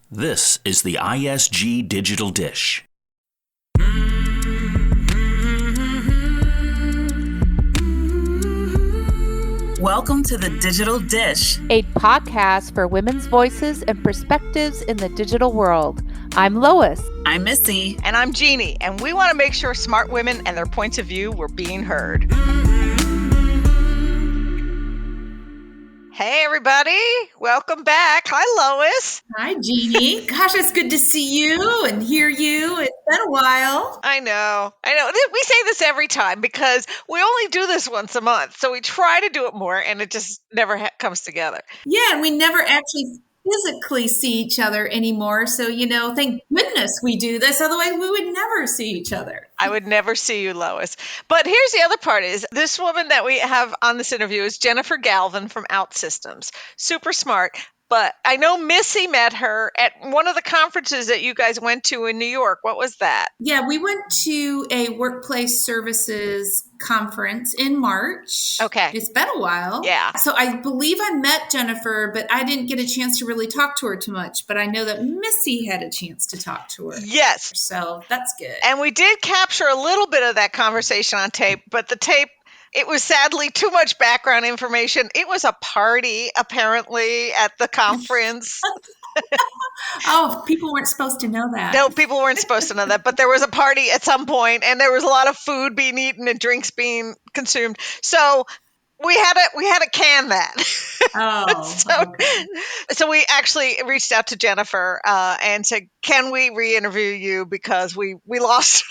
This is the ISG Digital Dish. Welcome to the Digital Dish, a podcast for women's voices and perspectives in the digital world. I'm Lois. I'm Missy. And I'm Jeanne. And we want to make sure smart women and their points of view were being heard. Hey, everybody. Welcome back. Hi, Lois. Hi, Jeanne. Gosh, it's good to see you and hear you. It's been a while. I know. We say this every time because we only do this once a month. So we try to do it more and it just never comes together. Yeah, and we never actually physically see each other anymore. So, thank goodness we do this. Otherwise, we would never see each other. I would never see you, Lois. But here's the other part is this woman that we have on this interview is Jennifer Galvin from OutSystems. Super smart. But I know Missy met her at one of the conferences that you guys went to in New York. What was that? Yeah, we went to a workplace services conference in March. Okay. It's been a while. Yeah. So I believe I met Jennifer, but I didn't get a chance to really talk to her too much. But I know that Missy had a chance to talk to her. Yes. So that's good. And we did capture a little bit of that conversation on tape, but the tape, it was sadly too much background information. It was a party, apparently, at the conference. Oh, people weren't supposed to know that. No, people weren't supposed to know that. But there was a party at some point, and there was a lot of food being eaten and drinks being consumed. So we had to can that. Oh, So we actually reached out to Jennifer and said, "Can we re-interview you because we lost?"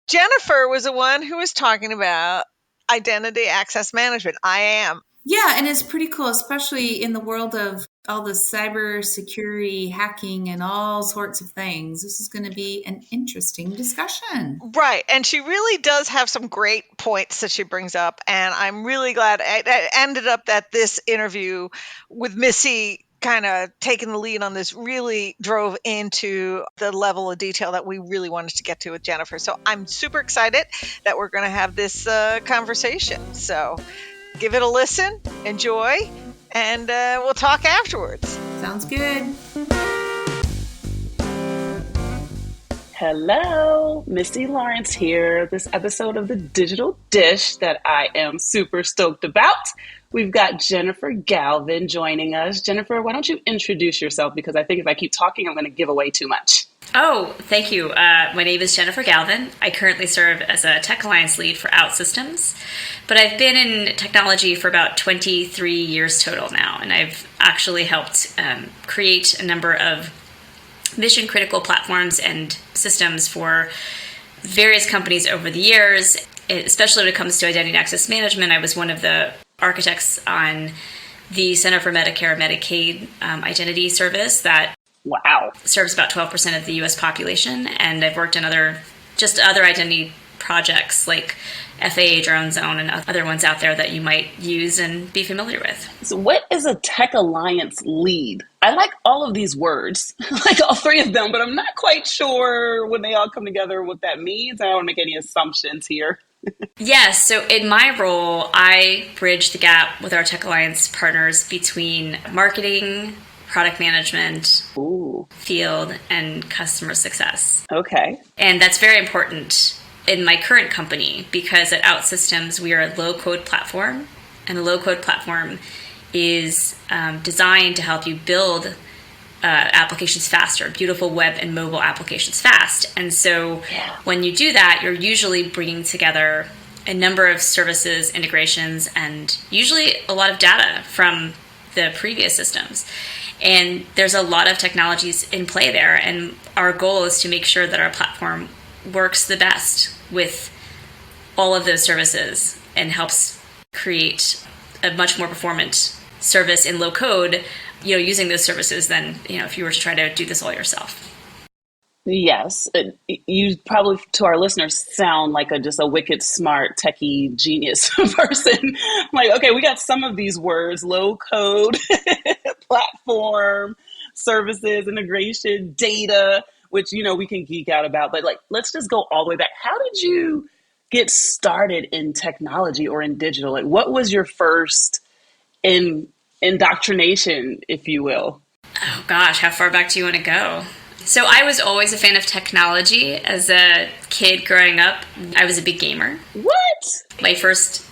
Jennifer was the one who was talking about identity access management, IAM. Yeah, and it's pretty cool, especially in the world of all the cyber security, hacking, and all sorts of things. This is going to be an interesting discussion. Right. And she really does have some great points that she brings up. And I'm really glad it ended up that this interview with Missy kind of taking the lead on this really drove into the level of detail that we really wanted to get to with Jennifer. So I'm super excited that we're going to have this conversation. So give it a listen, enjoy, and we'll talk afterwards. Sounds good. Hello, Missy Lawrence here. This episode of the Digital Dish that I am super stoked about. We've got Jennifer Galvin joining us. Jennifer, why don't you introduce yourself? Because I think if I keep talking, I'm going to give away too much. Oh, thank you. My name is Jennifer Galvin. I currently serve as a Tech Alliance Lead for OutSystems, but I've been in technology for about 23 years total now, and I've actually helped create a number of mission-critical platforms and systems for various companies over the years, especially when it comes to identity and access management. I was one of the architects on the Center for Medicare and Medicaid identity service that serves about 12% of the U.S. population. And I've worked on other identity projects like FAA Drone Zone and other ones out there that you might use and be familiar with. So what is a Tech Alliance Lead? I like all of these words, like all three of them, but I'm not quite sure when they all come together what that means. I don't want to make any assumptions here. Yes, so in my role, I bridge the gap with our Tech Alliance partners between marketing, product management, field, and customer success. Okay. And that's very important in my current company because at OutSystems, we are a low-code platform, and a low-code platform is designed to help you build applications faster, beautiful web and mobile applications fast. And so when you do that, you're usually bringing together a number of services, integrations, and usually a lot of data from the previous systems. And there's a lot of technologies in play there. And our goal is to make sure that our platform works the best with all of those services and helps create a much more performant service in low code, using those services than, if you were to try to do this all yourself. Yes. You probably, to our listeners, sound like just a wicked, smart, techie genius person. Like, okay, we got some of these words: low code, platform, services, integration, data, which, we can geek out about. But let's just go all the way back. How did you get started in technology or in digital? Like, what was your first indoctrination, if you will? Oh gosh, how far back do you want to go? So I was always a fan of technology. As a kid growing up, I was a big gamer. What? My first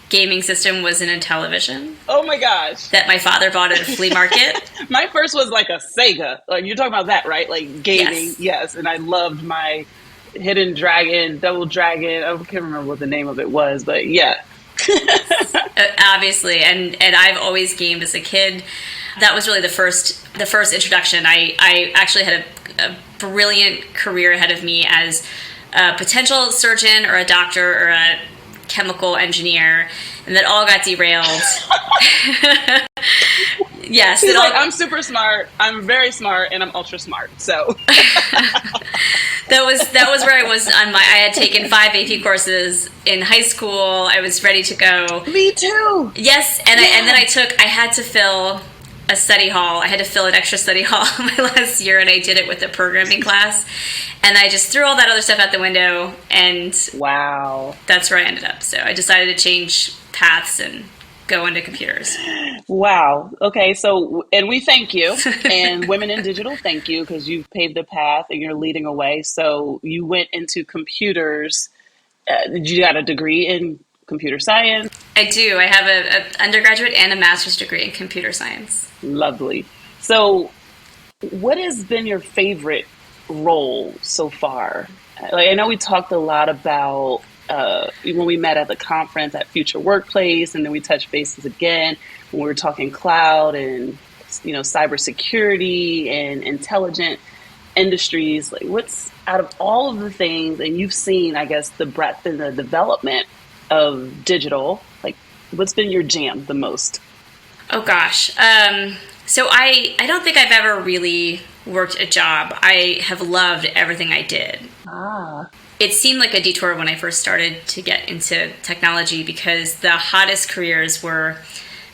gaming system was in a television Oh my gosh. that my father bought at a flea market. My first was like a Sega. Like, you're talking about that, right? Like gaming. Yes. And I loved my Hidden Dragon, Double Dragon. I can't remember what the name of it was, but yeah. Obviously, and I've always gamed as a kid. That was really the first introduction. I actually had a brilliant career ahead of me as a potential surgeon or a doctor or a chemical engineer, and that all got derailed. Yes, He's like, I'm super smart, I'm very smart, and I'm ultra smart. So that was where I was on my. I had taken 5 AP courses in high school. I was ready to go. Me too. Yes, and then I had to fill a study hall. I had to fill an extra study hall my last year, and I did it with a programming class. And I just threw all that other stuff out the window, and wow, that's where I ended up. So I decided to change paths and go into computers. Wow. Okay. So, and we thank you, and Women in Digital thank you, because you've paved the path and you're leading a way. So you went into computers. You got a degree in computer science? I do. I have an undergraduate and a master's degree in computer science. Lovely. So what has been your favorite role so far? Like, I know we talked a lot about when we met at the conference at Future Workplace, and then we touched bases again when we were talking cloud and, cybersecurity and intelligent industries. Like, what's out of all of the things, and you've seen, I guess, the breadth and the development of digital, like, what's been your jam the most? Oh gosh. So I don't think I've ever really worked a job. I have loved everything I did. It seemed like a detour when I first started to get into technology, because the hottest careers were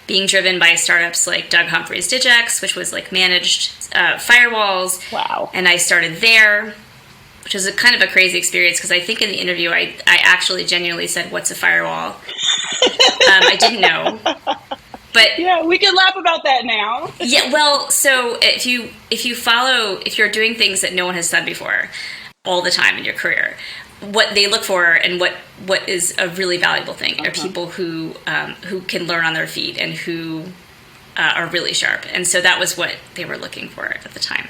being driven by startups like Doug Humphrey's DigX, which was like managed firewalls. Wow. And I started there, which was a kind of a crazy experience, because I think in the interview I actually genuinely said, "What's a firewall?" I didn't know. But yeah, we can laugh about that now. Yeah, well, so if you're doing things that no one has done before all the time in your career, what they look for and what is a really valuable thing are people who can learn on their feet and who are really sharp. And so that was what they were looking for at the time.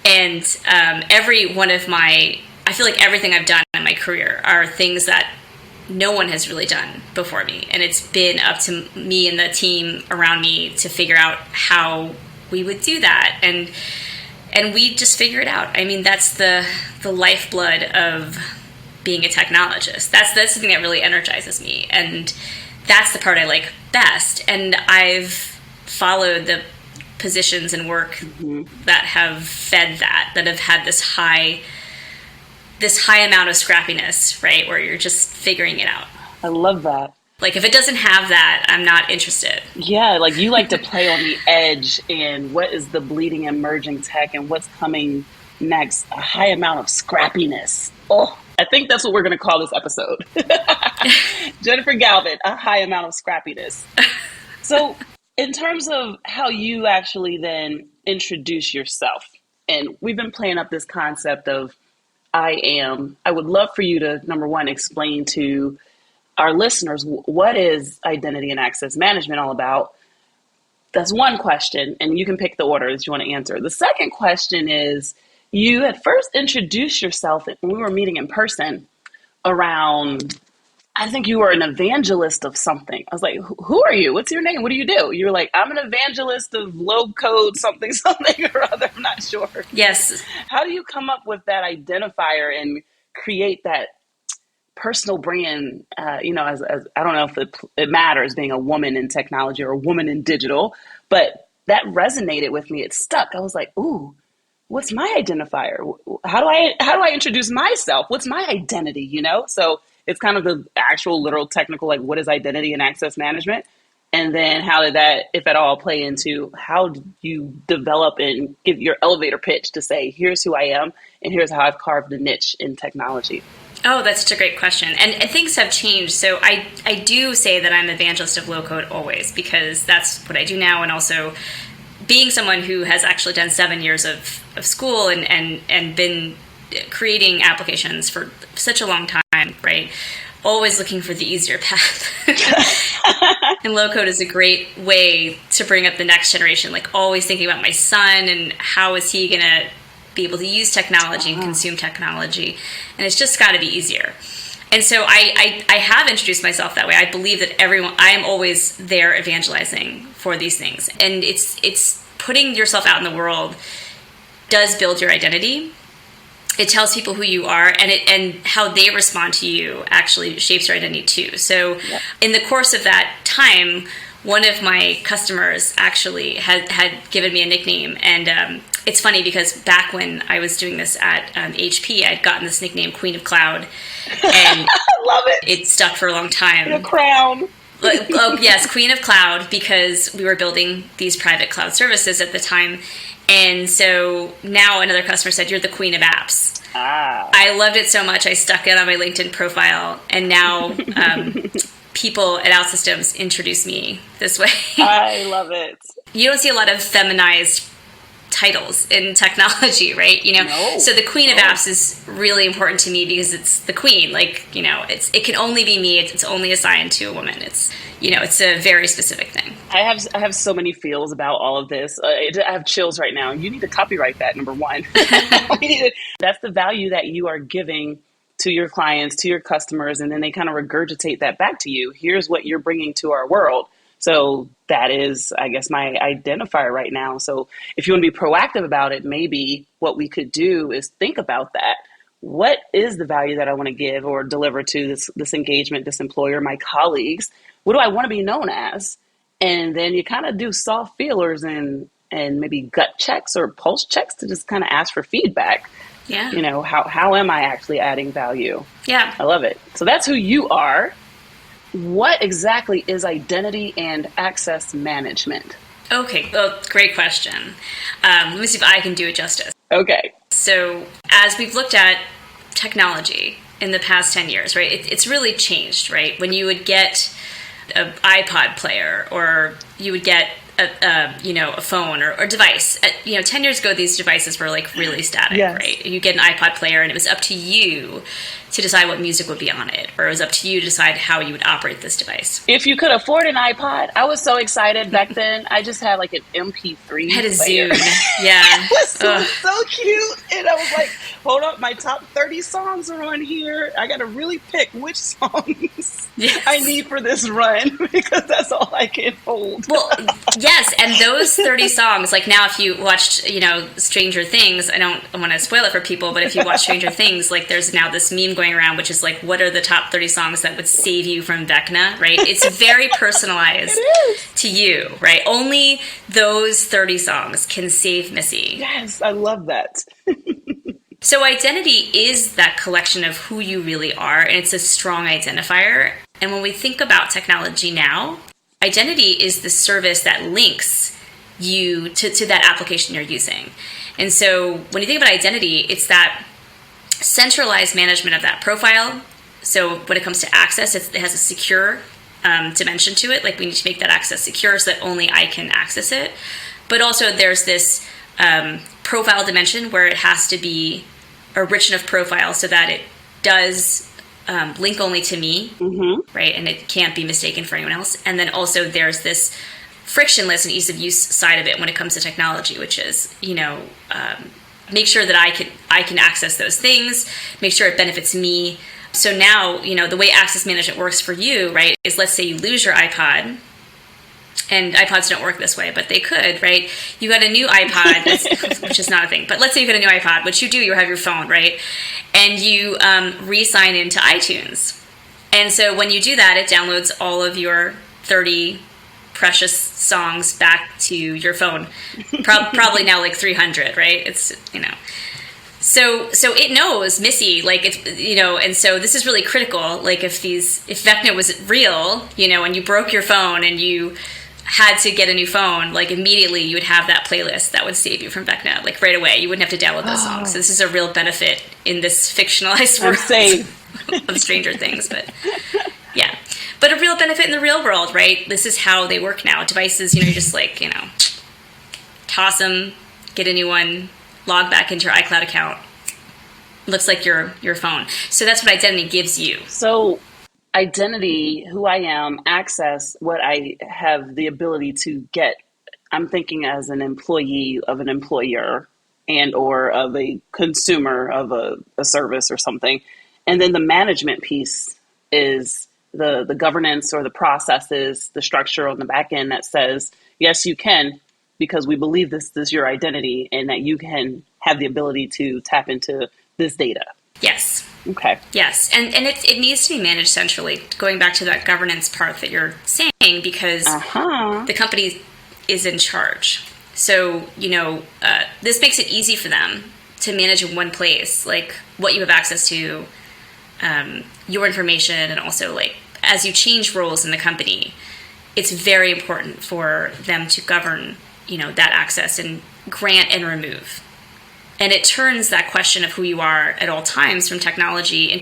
And I feel like everything I've done in my career are things that no one has really done before me. And it's been up to me and the team around me to figure out how we would do that. And we just figure it out. I mean, that's the lifeblood of being a technologist. That's the thing that really energizes me. And that's the part I like best. And I've followed the positions and work that have fed that have had this high amount of scrappiness, right? Where you're just figuring it out. I love that. Like, if it doesn't have that, I'm not interested. Yeah, like, you like to play on the edge and what is the bleeding emerging tech and what's coming next. A high amount of scrappiness. Oh, I think that's what we're going to call this episode. Jennifer Galvin, a high amount of scrappiness. So in terms of how you actually then introduce yourself, and we've been playing up this concept of I would love for you to, number one, explain to our listeners, what is identity and access management all about? That's one question, and you can pick the order that you want to answer. The second question is, you had first introduced yourself when we were meeting in person around, I think you were an evangelist of something. I was like, who are you? What's your name? What do you do? You were like, I'm an evangelist of low code something or other. I'm not sure. Yes. How do you come up with that identifier and create that personal brand, as I don't know if it matters being a woman in technology or a woman in digital, but that resonated with me. It stuck. I was like, ooh, what's my identifier? How do I introduce myself? What's my identity? So it's kind of the actual literal technical, like, what is identity and access management? And then how did that, if at all, play into how do you develop and give your elevator pitch to say, here's who I am and here's how I've carved a niche in technology? Oh, that's such a great question. And things have changed. So I do say that I'm evangelist of low code always, because that's what I do now. And also being someone who has actually done 7 years of school and been creating applications for such a long time, right? Always looking for the easier path. And low code is a great way to bring up the next generation, like always thinking about my son and how is he going to be able to use technology and consume technology. And it's just got to be easier. And so I have introduced myself that way. I believe that I am always there evangelizing for these things. And it's putting yourself out in the world does build your identity. It tells people who you are, and how they respond to you actually shapes your identity too. So in the course of that time, one of my customers actually had given me a nickname. And it's funny because back when I was doing this at HP, I'd gotten this nickname, Queen of Cloud. And I love it. It stuck for a long time. The crown. Oh, yes, Queen of Cloud, because we were building these private cloud services at the time. And so now another customer said, "You're the Queen of Apps." I loved it so much, I stuck it on my LinkedIn profile. And now people at OutSystems introduce me this way. I love it. You don't see a lot of feminized titles in technology, right? No. So the Queen of Apps is really important to me because it's the queen. Like, it can only be me. It's only assigned to a woman. It's a very specific thing. I have so many feels about all of this. I have chills right now. You need to copyright that, number one. That's the value that you are giving to your clients, to your customers, and then they kind of regurgitate that back to you. Here's what you're bringing to our world. So that is, I guess, my identifier right now. So if you want to be proactive about it, maybe what we could do is think about that. What is the value that I want to give or deliver to this engagement, this employer, my colleagues? What do I want to be known as? And then you kind of do soft feelers and maybe gut checks or pulse checks to just kind of ask for feedback. Yeah. How am I actually adding value? Yeah. I love it. So that's who you are. What exactly is identity and access management? Okay. Well, great question. Let me see if I can do it justice. Okay. So as we've looked at technology in the past 10 years, right, it's really changed, right? When you would get an iPod player or you would get a phone or device. 10 years ago, these devices were like really static, right? You get an iPod player and it was up to you to decide what music would be on it, or it was up to you to decide how you would operate this device. If you could afford an iPod, I was so excited back then. I just had like an MP3 had a player. Zune, yeah. It was so cute. And I was like, hold up, my top 30 songs are on here. I got to really pick which songs I need for this run because that's all I can hold. Well, yes, and those 30 songs, like now if you watched, Stranger Things, I don't want to spoil it for people, but if you watch Stranger Things, like there's now this meme going around, which is like, what are the top 30 songs that would save you from Vecna, right? It's very personalized to you, right? Only those 30 songs can save Missy. Yes, I love that. So identity is that collection of who you really are, and it's a strong identifier. And when we think about technology now, identity is the service that links you to that application you're using. And so when you think about identity, it's that centralized management of that profile. So when it comes to access, it has a secure dimension to it. Like we need to make that access secure so that only I can access it. But also there's this profile dimension where it has to be a rich enough profile so that it does link only to me, right? And it can't be mistaken for anyone else. And then also there's this frictionless and ease of use side of it when it comes to technology, which is, make sure that I can access those things, make sure it benefits me. So now, the way access management works for you, right, is let's say you lose your iPod, and iPods don't work this way, but they could, right? You got a new iPod, which is not a thing, but let's say you got a new iPod, which you do, you have your phone, right? And you re-sign into iTunes. And so when you do that, it downloads all of your 30 precious songs back to your phone. Probably now like 300, right? It's, So it knows Missy, like if and so this is really critical. Like if Vecna was real, and you broke your phone and you had to get a new phone, like immediately you would have that playlist that would save you from Vecna, like right away. You wouldn't have to download those songs. So this is a real benefit in this fictionalized world of Stranger Things, but yeah. But a real benefit in the real world, right? This is how they work now. Devices, you're just like, toss them, get a new one, log back into your iCloud account. Looks like your phone. So that's what identity gives you. So identity, who I am, access, what I have the ability to get. I'm thinking as an employee of an employer and or of a consumer of a service or something. And then the management piece is the governance or the processes, the structure on the back end that says, yes, you can, because we believe this is your identity and that you can have the ability to tap into this data. Yes. Okay. Yes. And it needs to be managed centrally, going back to that governance part that you're saying, because the company is in charge. So, this makes it easy for them to manage in one place, like what you have access to, your information, and also like as you change roles in the company, it's very important for them to govern, that access and grant and remove. And it turns that question of who you are at all times from technology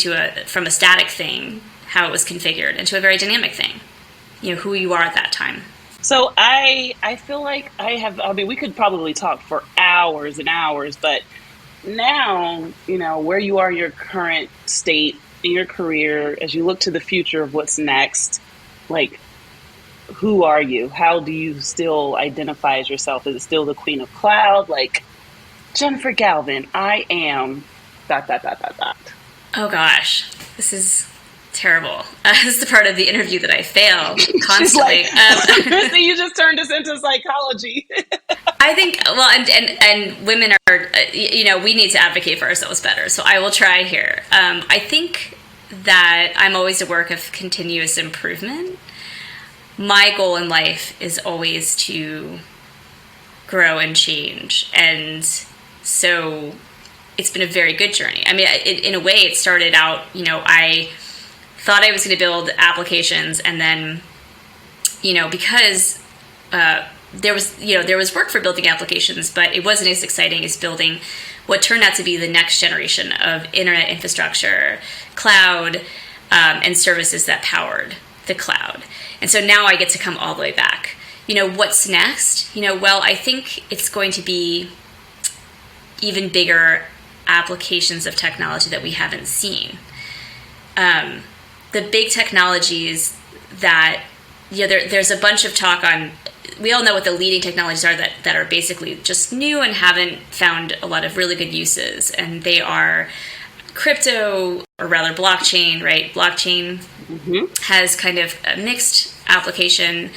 from a static thing, how it was configured, into a very dynamic thing, who you are at that time. So I feel like we could probably talk for hours and hours, but now, where you are, your current state in your career, as you look to the future of what's next, like, who are you? How do you still identify as yourself? Is it still the queen of cloud? Like, Jennifer Galvin, I am ... Oh gosh, this is terrible. This is the part of the interview that I fail constantly. Christy, you just turned us into psychology. I think, well, and women are, we need to advocate for ourselves better. So I will try here. I think that I'm always a work of continuous improvement. My goal in life is always to grow and change. And so it's been a very good journey. I mean, in a way, it started out, I thought I was going to build applications, and then, because there was work for building applications, but it wasn't as exciting as building what turned out to be the next generation of internet infrastructure, cloud, and services that powered the cloud. And so now I get to come all the way back. What's next? Well, I think it's going to be even bigger applications of technology that we haven't seen. The big technologies that, there's a bunch of talk on, we all know what the leading technologies are that are basically just new and haven't found a lot of really good uses. And they are crypto, or rather blockchain, right? Blockchain has kind of a mixed application.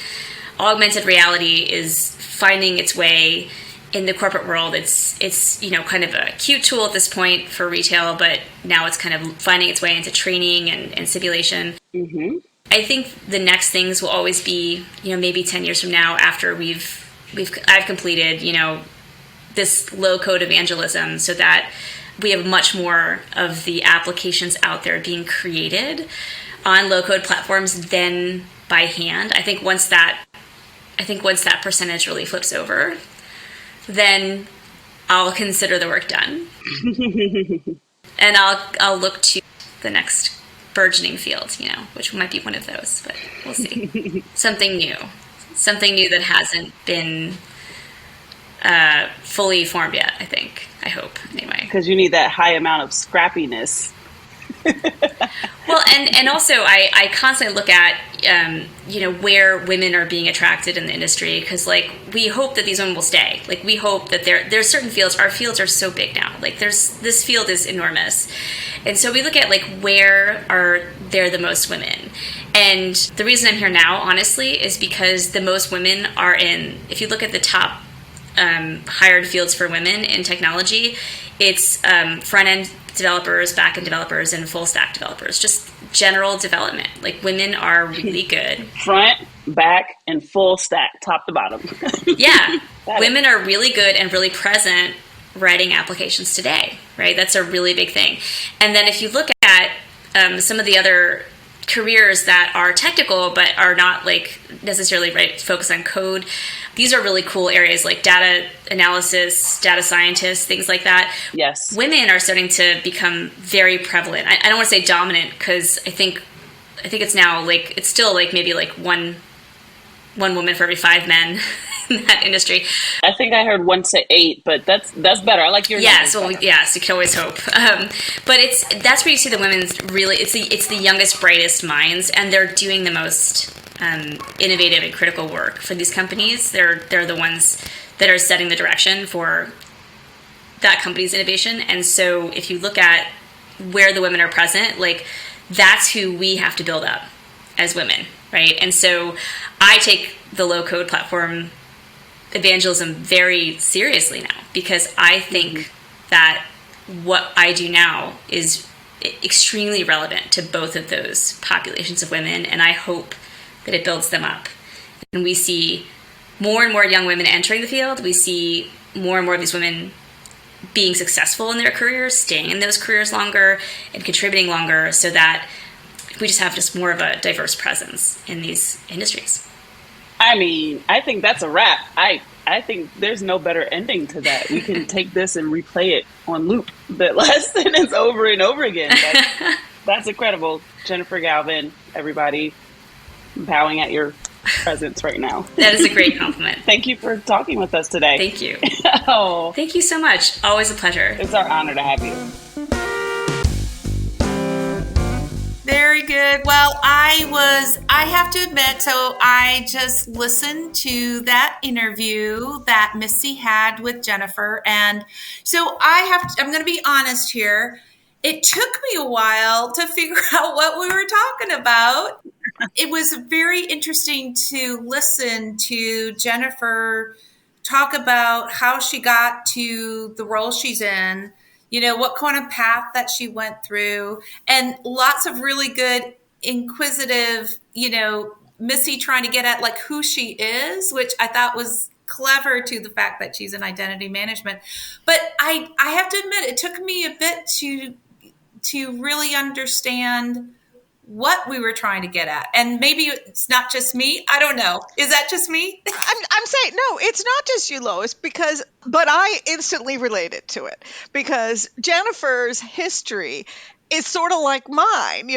Augmented reality is finding its way in the corporate world. It's kind of a cute tool at this point for retail, but now it's kind of finding its way into training and simulation. I think the next things will always be, maybe 10 years from now, after I've completed, this low code evangelism, so that we have much more of the applications out there being created on low code platforms than by hand. I think once that percentage really flips over, then I'll consider the work done. And I'll look to the next burgeoning field, which might be one of those, but we'll see. Something new that hasn't been fully formed yet, I hope, anyway. Because you need that high amount of scrappiness. Well, and also I constantly look at, where women are being attracted in the industry, because, like, we hope that these women will stay. Like, we hope that there's certain fields, our fields are so big now. Like, this field is enormous. And so we look at, like, where are there the most women? And the reason I'm here now, honestly, is because the most women are in, if you look at the top hired fields for women in technology, it's front-end developers, back-end developers, and full-stack developers. Just general development. Like, women are really good. Front, back, and full stack, top to bottom. Yeah. Women are really good and really present writing applications today, right? That's a really big thing. And then if you look at some of the other careers that are technical but are not, like, necessarily focused on code, these are really cool areas, like data analysis, data scientists, things like that. Yes. Women are starting to become very prevalent. I don't want to say dominant, because I think it's now, like, it's still, like, maybe like one woman for every 5 men in that industry. I think I heard 1 to 8, but that's better. I like your Yes, numbers well, better. yes, you can always hope. But that's where you see the women's really. It's the youngest, brightest minds, and they're doing the most innovative and critical work for these companies. They're the ones that are setting the direction for that company's innovation. And so, if you look at where the women are present, like that's who we have to build up as women, right? And so, I take the low code platform evangelism very seriously now, because I think that what I do now is extremely relevant to both of those populations of women, and I hope that it builds them up. And we see more and more young women entering the field. We see more and more of these women being successful in their careers, staying in those careers longer, and contributing longer, so that we just have more of a diverse presence in these industries. I mean, I think that's a wrap. I think there's no better ending to that. We can take this and replay it on loop, the last sentence over and over again. That's incredible. Jennifer Galvin, everybody, bowing at your presence right now. That is a great compliment. Thank you for talking with us today. Thank you. Oh, Thank you so much. Always a pleasure. it's our honor to have you. Very good. Well, I have to admit, so I just listened to that interview that Missy had with Jennifer. And so I'm going to be honest here. It took me a while to figure out what we were talking about. It was very interesting to listen to Jennifer talk about how she got to the role she's in, what kind of path that she went through, and lots of really good inquisitive, Missy trying to get at like who she is, which I thought was clever, to the fact that she's in identity management. But I have to admit, it took me a bit to really understand what we were trying to get at. And maybe it's not just me. I don't know. Is that just me? I'm saying, no, it's not just you, Lois, but I instantly related to it, because Jennifer's history is sort of like mine,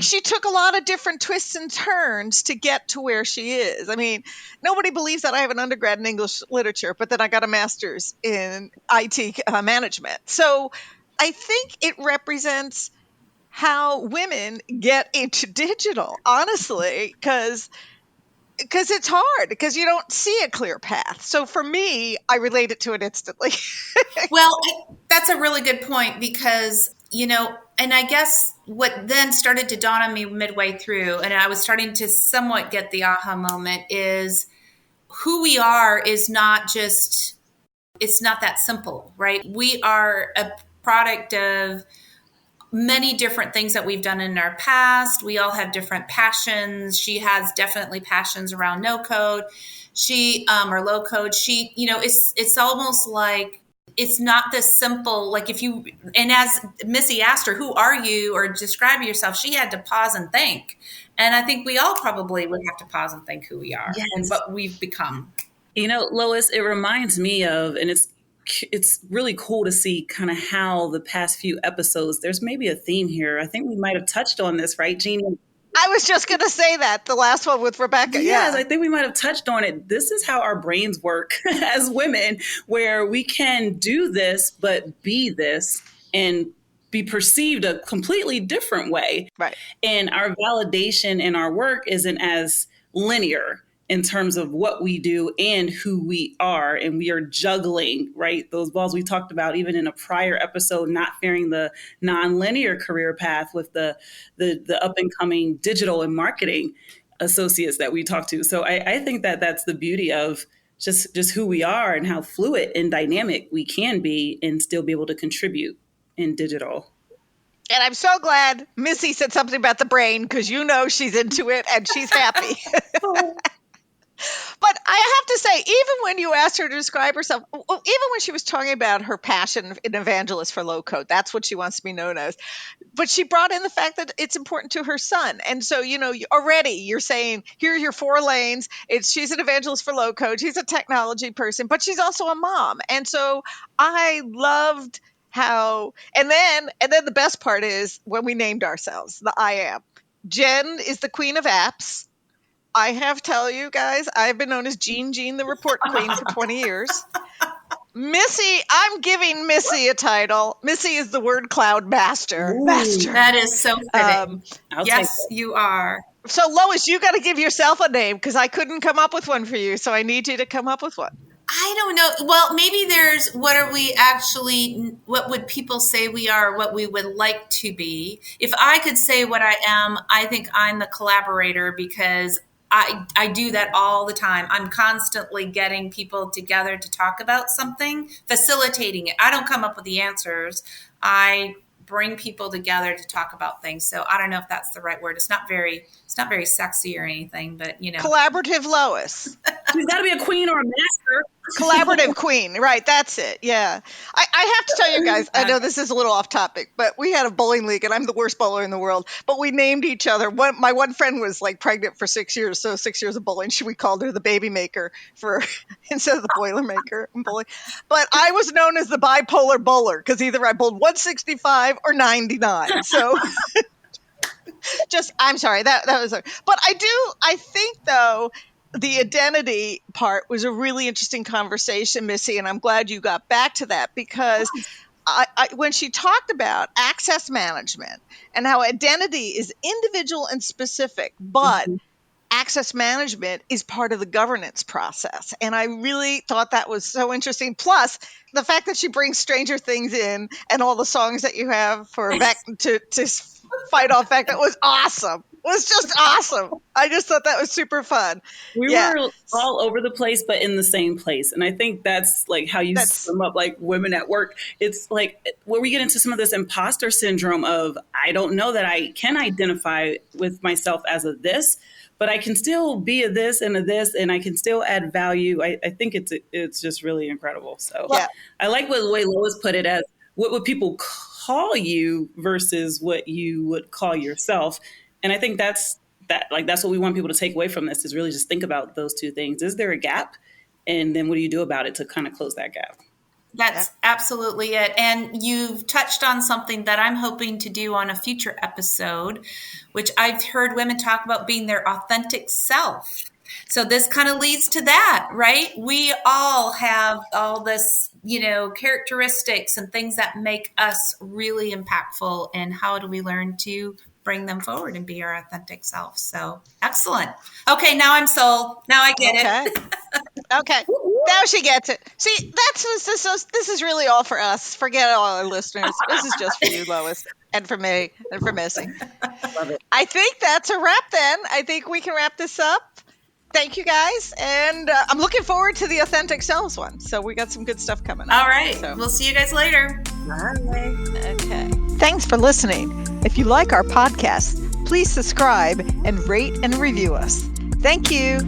she took a lot of different twists and turns to get to where she is. I mean, nobody believes that I have an undergrad in English literature, but then I got a master's in IT management. So I think it represents how women get into digital, honestly, because it's hard, because you don't see a clear path. So for me, I related to it instantly. Well, that's a really good point, because, and I guess what then started to dawn on me midway through, and I was starting to somewhat get the aha moment, is who we are is not just, it's not that simple, right? We are a product of many different things that we've done in our past. We all have different passions. She has definitely passions around no code. Or low code. It's almost like it's not this simple, like and as Missy asked her, who are you, or describe yourself, she had to pause and think. And I think we all probably would have to pause and think who we are and what we've become. Lois, it reminds me of, and it's really cool to see kind of how the past few episodes, there's maybe a theme here. I think we might have touched on this, right, Jeanne? I was just going to say that, the last one with Rebecca. Yes, I think we might have touched on it. This is how our brains work as women, where we can do this, but be this and be perceived a completely different way. Right. And our validation in our work isn't as linear in terms of what we do and who we are. And we are juggling, right? Those balls we talked about, even in a prior episode, not fearing the nonlinear career path with the up and coming digital and marketing associates that we talk to. So I think that that's the beauty of just who we are and how fluid and dynamic we can be and still be able to contribute in digital. And I'm so glad Missy said something about the brain, because she's into it and she's happy. But I have to say, even when you asked her to describe herself, even when she was talking about her passion in evangelist for low code, that's what she wants to be known as. But she brought in the fact that it's important to her son. And so, already you're saying, here are your 4 lanes. She's an evangelist for low code. She's a technology person, but she's also a mom. And so I loved how, and then the best part is when we named ourselves, the I am. Jen is the queen of apps. I have to tell you guys, I've been known as Jeanne the Report Queen for 20 years. Missy, I'm giving Missy a title. Missy is the word cloud master. That is so fitting. Yes, you are. So Lois, you got to give yourself a name because I couldn't come up with one for you. So I need you to come up with one. I don't know. Well, maybe there's what would people say we are, what we would like to be. If I could say what I am, I think I'm the collaborator because I do that all the time. I'm constantly getting people together to talk about something, facilitating it. I don't come up with the answers. I bring people together to talk about things. So I don't know if that's the right word. It's not very sexy or anything, but Collaborative Lois. She's got to be a queen or a master. Collaborative queen. Right. That's it. Yeah. I have to tell you guys, I know this is a little off topic, but we had a bowling league and I'm the worst bowler in the world, but we named each other. My one friend was like pregnant for 6 years. So 6 years of bowling. We called her the baby maker instead of the boiler maker in bowling. But I was known as the bipolar bowler because either I bowled 165 or 99. So I'm sorry. That was, but I think though, the identity part was a really interesting conversation, Missy, and I'm glad you got back to that because when she talked about access management and how identity is individual and specific, but access management is part of the governance process. And I really thought that was so interesting. Plus, the fact that she brings Stranger Things in and all the songs that you have for to fight off that was awesome. It was just awesome. I just thought that was super fun. We were all over the place, but in the same place. And I think that's like how you sum up like women at work. It's like where we get into some of this imposter syndrome of, I don't know that I can identify with myself as a this, but I can still be a this, and I can still add value. I think it's just really incredible. So I like the way Lois put it as, what would people call you versus what you would call yourself? And I think that's what we want people to take away from this is really just think about those two things. Is there a gap? And then what do you do about it to kind of close that gap? That's absolutely it. And you've touched on something that I'm hoping to do on a future episode, which I've heard women talk about being their authentic self. So this kind of leads to that, right? We all have all this, characteristics and things that make us really impactful. And how do we learn to bring them forward and be our authentic self? So excellent. Okay, now I'm sold. Now I get it. Okay. Now she gets it. See, this is really all for us. Forget all our listeners. This is just for you, Lois, and for me, and for Missy. Love it. I think that's a wrap then. I think we can wrap this up. Thank you, guys. And I'm looking forward to the Authentic Selves one. So we got some good stuff coming up. All right. So. We'll see you guys later. Bye. Okay. Thanks for listening. If you like our podcast, please subscribe and rate and review us. Thank you.